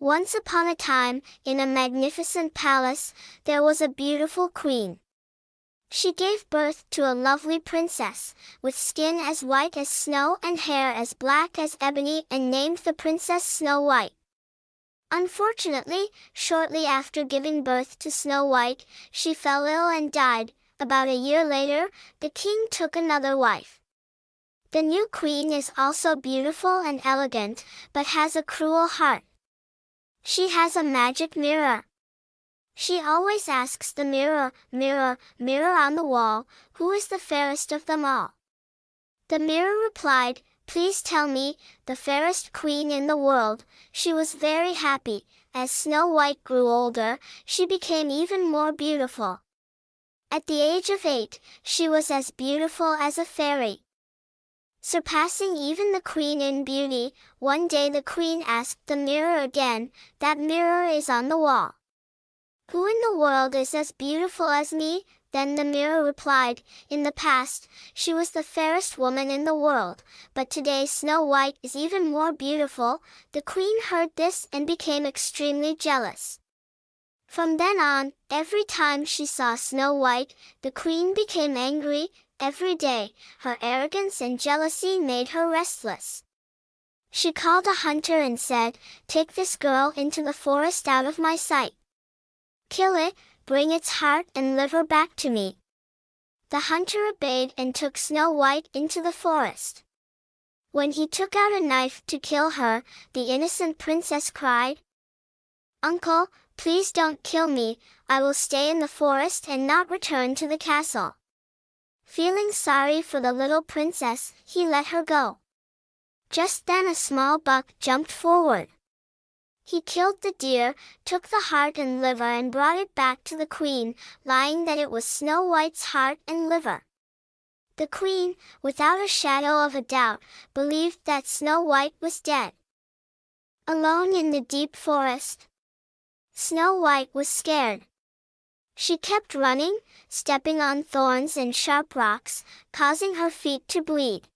Once upon a time, in a magnificent palace, there was a beautiful queen. She gave birth to a lovely princess, with skin as white as snow and hair as black as ebony, and named the princess Snow White. Unfortunately, shortly after giving birth to Snow White, she fell ill and died. About a year later, the king took another wife. The new queen is also beautiful and elegant, but has a cruel heart. She has a magic mirror. She always asks the mirror, "Mirror, mirror on the wall, who is the fairest of them all?" The mirror replied, "Please tell me, the fairest queen in the world." She was very happy. As Snow White grew older, she became even more beautiful. At the age of 8, she was as beautiful as a fairy, surpassing even the queen in beauty. One day the queen asked the mirror again, "That mirror is on the wall. Who in the world is as beautiful as me?" Then the mirror replied, "In the past, she was the fairest woman in the world, but today Snow White is even more beautiful." The queen heard this and became extremely jealous. From then on, every time she saw Snow White, the queen became angry. Every day, her arrogance and jealousy made her restless. She called a hunter and said, "Take this girl into the forest out of my sight. Kill it, bring its heart and liver back to me." The hunter obeyed and took Snow White into the forest. When he took out a knife to kill her, the innocent princess cried, "Uncle, please don't kill me. I will stay in the forest and not return to the castle." Feeling sorry for the little princess, he let her go. Just then a small buck jumped forward. He killed the deer, took the heart and liver and brought it back to the queen, lying that it was Snow White's heart and liver. The queen, without a shadow of a doubt, believed that Snow White was dead. Alone in the deep forest, Snow White was scared. She kept running, stepping on thorns and sharp rocks, causing her feet to bleed.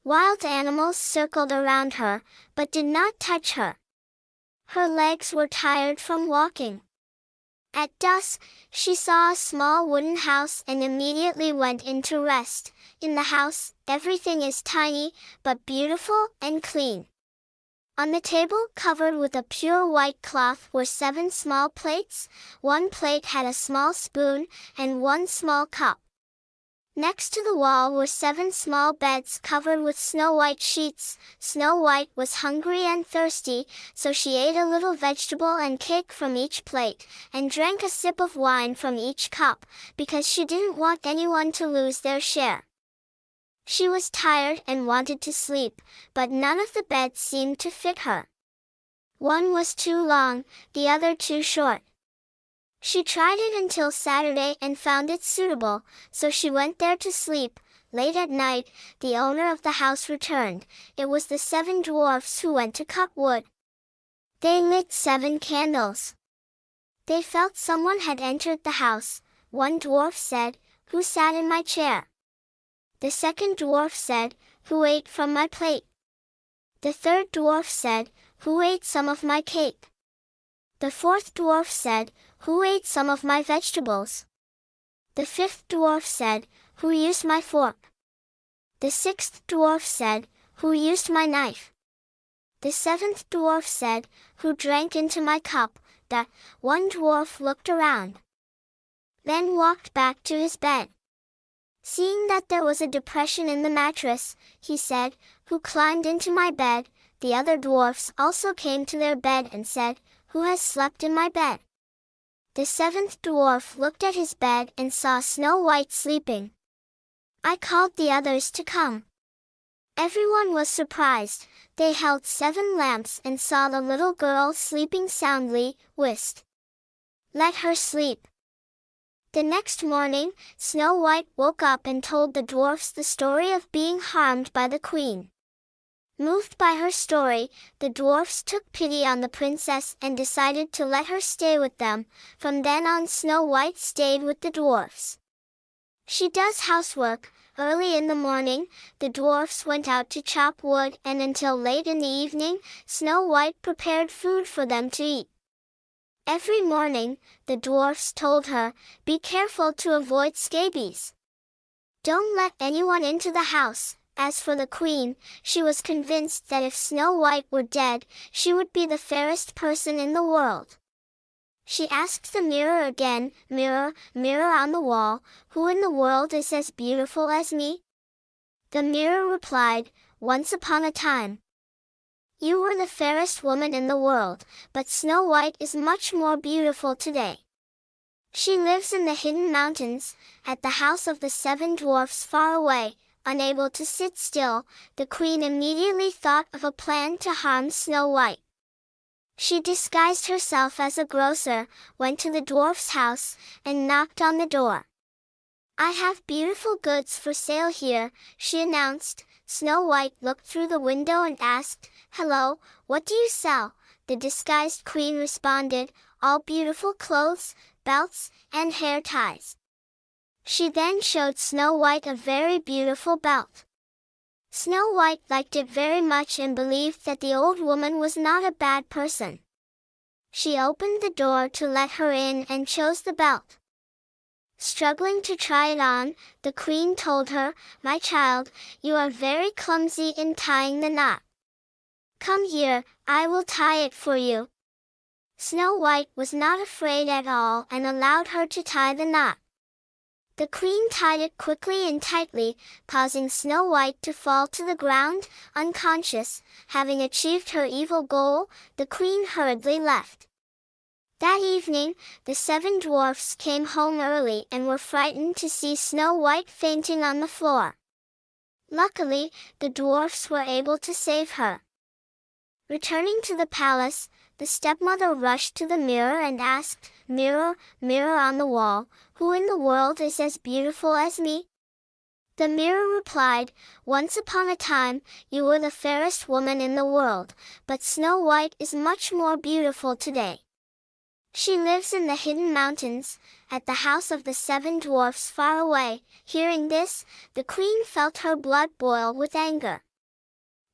Wild animals circled around her, but did not touch her. Her legs were tired from walking. At dusk, she saw a small wooden house and immediately went in to rest. In the house, everything is tiny, but beautiful and clean. On the table covered with a pure white cloth were 7 small plates. One plate had a small spoon, and 1 small cup. Next to the wall were 7 small beds covered with snow white sheets. Snow White was hungry and thirsty, so she ate a little vegetable and cake from each plate, and drank a sip of wine from each cup, because she didn't want anyone to lose their share. She was tired and wanted to sleep, but none of the beds seemed to fit her. One was too long, the other too short. She tried it until Saturday and found it suitable, so she went there to sleep. Late at night, the owner of the house returned. It was the 7 dwarfs who went to cut wood. They lit 7 candles. They felt someone had entered the house. One dwarf said, "Who sat in my chair?" The second dwarf said, "Who ate from my plate?" The third dwarf said, "Who ate some of my cake?" The fourth dwarf said, "Who ate some of my vegetables?" The fifth dwarf said, "Who used my fork?" The sixth dwarf said, "Who used my knife?" The 7th dwarf said, "Who drank into my cup?" The one dwarf looked around, then walked back to his bed. Seeing that there was a depression in the mattress, he said, "Who climbed into my bed?" The other dwarfs also came to their bed and said, "Who has slept in my bed?" The 7th dwarf looked at his bed and saw Snow White sleeping. "I called the others to come." Everyone was surprised. They held 7 lamps and saw the little girl sleeping soundly. Whist! Let her sleep. The next morning, Snow White woke up and told the dwarfs the story of being harmed by the queen. Moved by her story, the dwarfs took pity on the princess and decided to let her stay with them. From then on, Snow White stayed with the dwarfs. She does housework. Early in the morning, the dwarfs went out to chop wood, and until late in the evening, Snow White prepared food for them to eat. Every morning, the dwarfs told her, "Be careful to avoid scabies. Don't let anyone into the house." As for the queen, she was convinced that if Snow White were dead, she would be the fairest person in the world. She asked the mirror again, "Mirror, mirror on the wall, who in the world is as beautiful as me?" The mirror replied, "Once upon a time, you were the fairest woman in the world, but Snow White is much more beautiful today. She lives in the hidden mountains, at the house of the 7 dwarfs far away." Unable to sit still, the queen immediately thought of a plan to harm Snow White. She disguised herself as a grocer, went to the dwarf's house, and knocked on the door. "I have beautiful goods for sale here," she announced. Snow White looked through the window and asked, "Hello, what do you sell?" The disguised queen responded, "All beautiful clothes, belts, and hair ties." She then showed Snow White a very beautiful belt. Snow White liked it very much and believed that the old woman was not a bad person. She opened the door to let her in and chose the belt. Struggling to try it on, the queen told her, "My child, you are very clumsy in tying the knot. Come here, I will tie it for you." Snow White was not afraid at all and allowed her to tie the knot. The queen tied it quickly and tightly, causing Snow White to fall to the ground, unconscious. Having achieved her evil goal, the queen hurriedly left. That evening, the 7 dwarfs came home early and were frightened to see Snow White fainting on the floor. Luckily, the dwarfs were able to save her. Returning to the palace, the stepmother rushed to the mirror and asked, "Mirror, mirror on the wall, who in the world is as beautiful as me?" The mirror replied, "Once upon a time, you were the fairest woman in the world, but Snow White is much more beautiful today. She lives in the hidden mountains, at the house of the 7 dwarfs far away." Hearing this, the queen felt her blood boil with anger.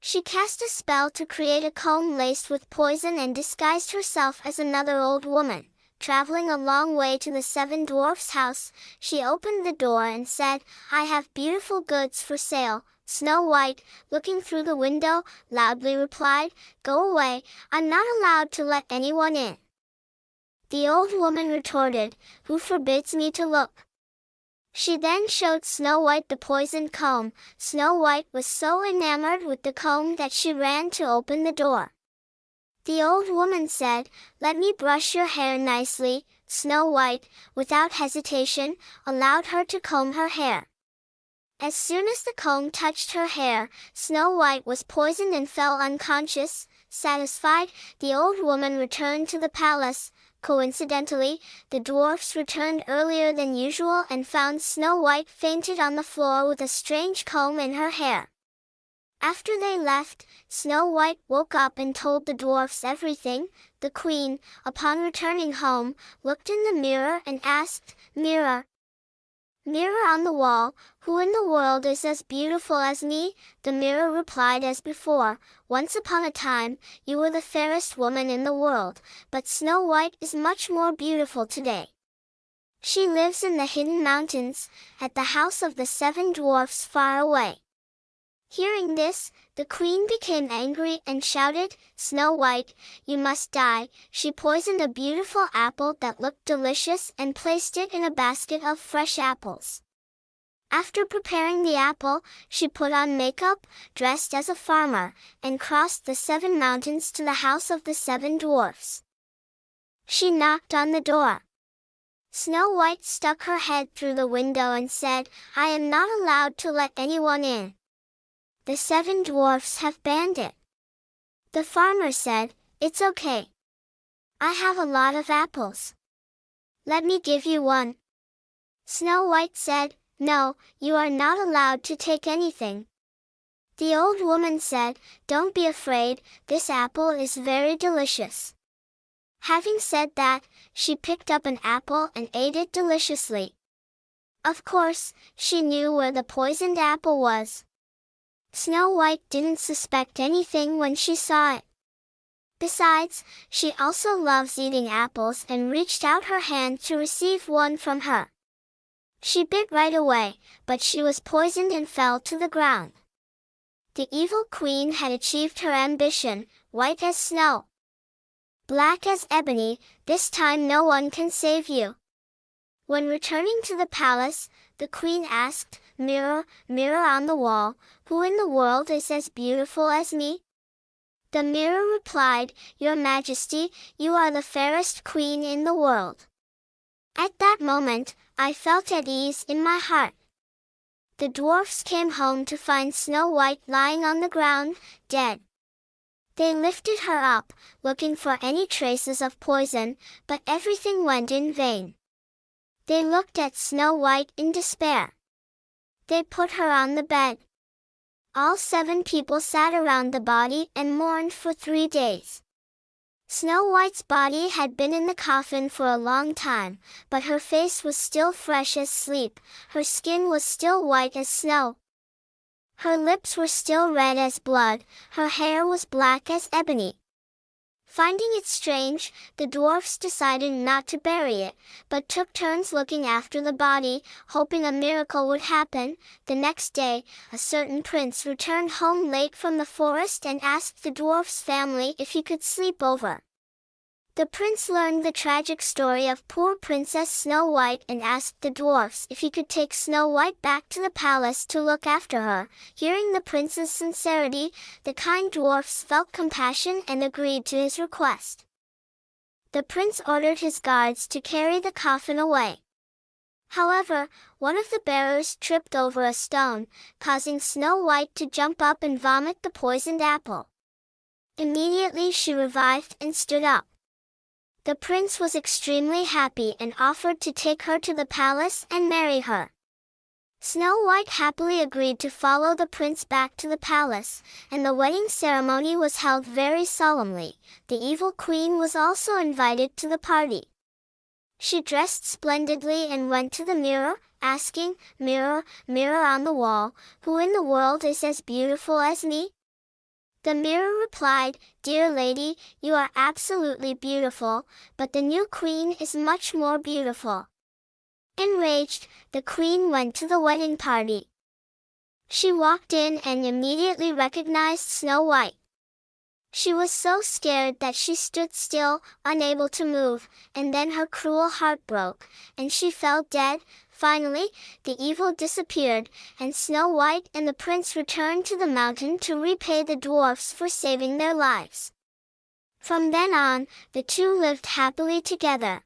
She cast a spell to create a comb laced with poison and disguised herself as another old woman. Traveling a long way to the 7 dwarfs' house, she opened the door and said, "I have beautiful goods for sale." Snow White, looking through the window, loudly replied, "Go away, I'm not allowed to let anyone in." The old woman retorted, "Who forbids me to look?" She then showed Snow White the poisoned comb. Snow White was so enamored with the comb that she ran to open the door. The old woman said, "Let me brush your hair nicely." Snow White, without hesitation, allowed her to comb her hair. As soon as the comb touched her hair, Snow White was poisoned and fell unconscious. Satisfied, the old woman returned to the palace. Coincidentally, the dwarfs returned earlier than usual and found Snow White fainted on the floor with a strange comb in her hair. After they left, Snow White woke up and told the dwarfs everything. The queen, upon returning home, looked in the mirror and asked, "Mirror, mirror on the wall, who in the world is as beautiful as me?" The mirror replied as before, "Once upon a time, you were the fairest woman in the world, but Snow White is much more beautiful today. She lives in the hidden mountains, at the house of the 7 dwarfs far away." Hearing this, the queen became angry and shouted, "Snow White, you must die." She poisoned a beautiful apple that looked delicious and placed it in a basket of fresh apples. After preparing the apple, she put on makeup, dressed as a farmer, and crossed the 7 mountains to the house of the 7 dwarfs. She knocked on the door. Snow White stuck her head through the window and said, "I am not allowed to let anyone in. The 7 dwarfs have banned it." The farmer said, "It's okay. I have a lot of apples. Let me give you one." Snow White said, "No, you are not allowed to take anything." The old woman said, "Don't be afraid, this apple is very delicious." Having said that, she picked up an apple and ate it deliciously. Of course, she knew where the poisoned apple was. Snow White didn't suspect anything when she saw it. Besides, she also loves eating apples and reached out her hand to receive one from her. She bit right away, but she was poisoned and fell to the ground. The evil queen had achieved her ambition, white as snow, black as ebony. This time no one can save you. When returning to the palace, the queen asked, "Mirror, mirror on the wall, who in the world is as beautiful as me?" The mirror replied, "Your Majesty, you are the fairest queen in the world." At that moment, I felt at ease in my heart. The dwarfs came home to find Snow White lying on the ground, dead. They lifted her up, looking for any traces of poison, but everything went in vain. They looked at Snow White in despair. They put her on the bed. All 7 people sat around the body and mourned for 3 days. Snow White's body had been in the coffin for a long time, but her face was still fresh as sleep, her skin was still white as snow. Her lips were still red as blood, her hair was black as ebony. Finding it strange, the dwarfs decided not to bury it, but took turns looking after the body, hoping a miracle would happen. The next day, a certain prince returned home late from the forest and asked the dwarfs' family if he could sleep over. The prince learned the tragic story of poor Princess Snow White and asked the dwarfs if he could take Snow White back to the palace to look after her. Hearing the prince's sincerity, the kind dwarfs felt compassion and agreed to his request. The prince ordered his guards to carry the coffin away. However, one of the bearers tripped over a stone, causing Snow White to jump up and vomit the poisoned apple. Immediately she revived and stood up. The prince was extremely happy and offered to take her to the palace and marry her. Snow White happily agreed to follow the prince back to the palace, and the wedding ceremony was held very solemnly. The evil queen was also invited to the party. She dressed splendidly and went to the mirror, asking, "Mirror, mirror on the wall, who in the world is as beautiful as me?" The mirror replied, "Dear lady, you are absolutely beautiful, but the new queen is much more beautiful." Enraged, the queen went to the wedding party. She walked in and immediately recognized Snow White. She was so scared that she stood still, unable to move, and then her cruel heart broke, and she fell dead. Finally, the evil disappeared, and Snow White and the prince returned to the mountain to repay the dwarfs for saving their lives. From then on, the two lived happily together.